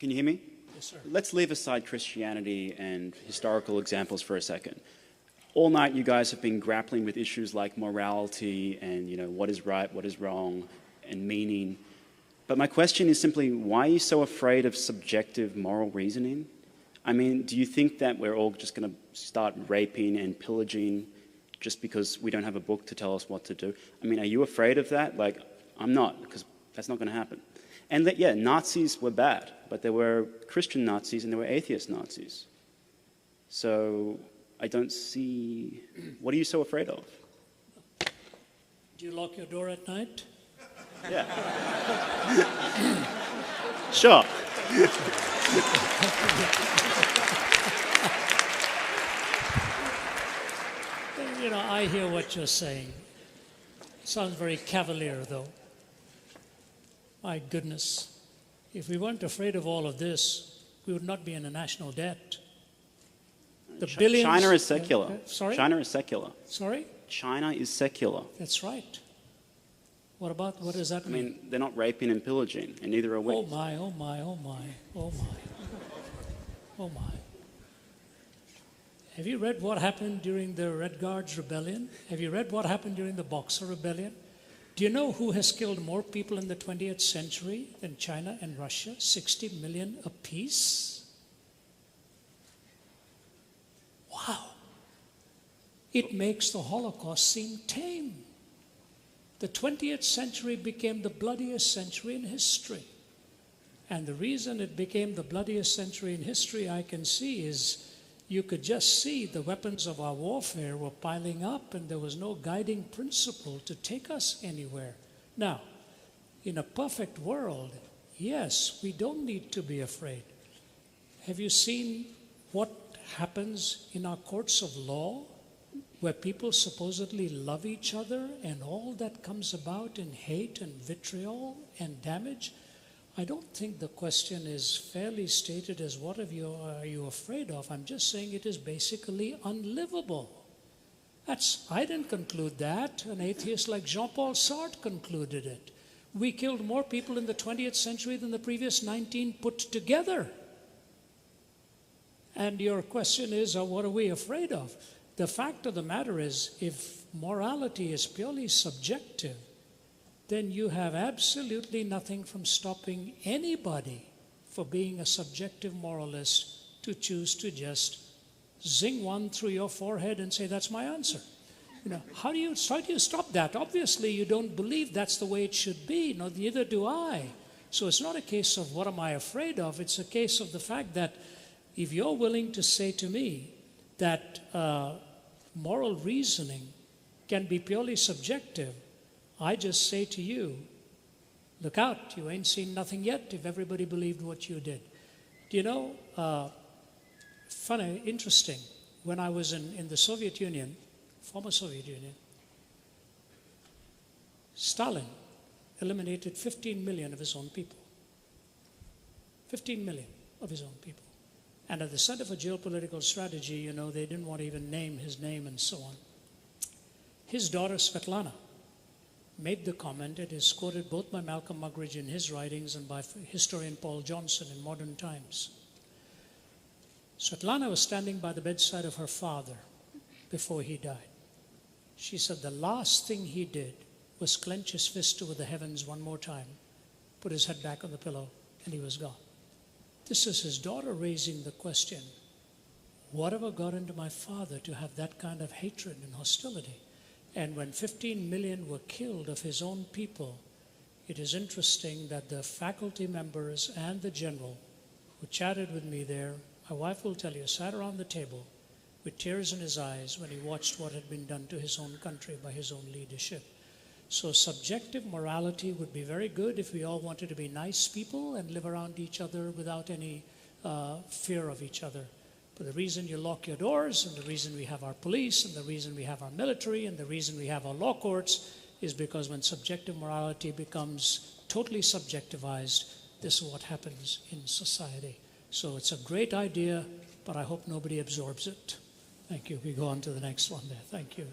Can you hear me? Yes, sir. Let's leave aside Christianity and historical examples for a second. All night you guys have been grappling with issues like morality and, what is right, what is wrong, and meaning. But my question is simply, why are you so afraid of subjective moral reasoning? I mean, do you think that we're all just going to start raping and pillaging just because we don't have a book to tell us what to do? I mean, are you afraid of that? Like, I'm not, because that's not going to happen. And that, yeah, Nazis were bad, but there were Christian Nazis and there were atheist Nazis. So I don't see, what are you so afraid of? Do you lock your door at night? Yeah. Sure. I hear what you're saying. Sounds very cavalier, though. My goodness. If we weren't afraid of all of this, we would not be in a national debt. The billions... China is secular. Sorry? China is secular. Sorry? China is secular. That's right. What does that mean? I mean, they're not raping and pillaging, and neither are we. Oh my, oh my, oh my, oh my, oh my. Have you read what happened during the Red Guards Rebellion? Have you read what happened during the Boxer Rebellion? Do you know who has killed more people in the 20th century than China and Russia? 60 million apiece? Wow. It makes the Holocaust seem tame. The 20th century became the bloodiest century in history. And the reason it became the bloodiest century in history, I can see, is you could just see the weapons of our warfare were piling up and there was no guiding principle to take us anywhere. Now, in a perfect world, yes, we don't need to be afraid. Have you seen what happens in our courts of law, where people supposedly love each other and all that comes about in hate and vitriol and damage? I don't think the question is fairly stated as what are you afraid of. I'm just saying it is basically unlivable. I didn't conclude that. An atheist like Jean-Paul Sartre concluded it. We killed more people in the 20th century than the previous 19 put together. And your question is, what are we afraid of? The fact of the matter is, if morality is purely subjective, then you have absolutely nothing from stopping anybody for being a subjective moralist to choose to just zing one through your forehead and say, that's my answer. How do you stop that? Obviously, you don't believe that's the way it should be. No, neither do I. So it's not a case of what am I afraid of. It's a case of the fact that if you're willing to say to me that moral reasoning can be purely subjective, I just say to you, look out, you ain't seen nothing yet if everybody believed what you did. Do you know, funny, interesting, when I was in the Soviet Union, former Soviet Union, Stalin eliminated 15 million of his own people. 15 million of his own people. And at the Center for Geopolitical Strategy, they didn't want to even name his name and so on. His daughter, Svetlana, made the comment. It is quoted both by Malcolm Muggeridge in his writings and by historian Paul Johnson in Modern Times. Svetlana was standing by the bedside of her father before he died. She said the last thing he did was clench his fist toward the heavens one more time, put his head back on the pillow, and he was gone. This is his daughter raising the question, whatever got into my father to have that kind of hatred and hostility? And when 15 million were killed of his own people, it is interesting that the faculty members and the general who chatted with me there, my wife will tell you, sat around the table with tears in his eyes when he watched what had been done to his own country by his own leadership. So subjective morality would be very good if we all wanted to be nice people and live around each other without any fear of each other. But the reason you lock your doors, and the reason we have our police, and the reason we have our military, and the reason we have our law courts is because when subjective morality becomes totally subjectivized, this is what happens in society. So it's a great idea, but I hope nobody absorbs it. Thank you. We go on to the next one there. Thank you.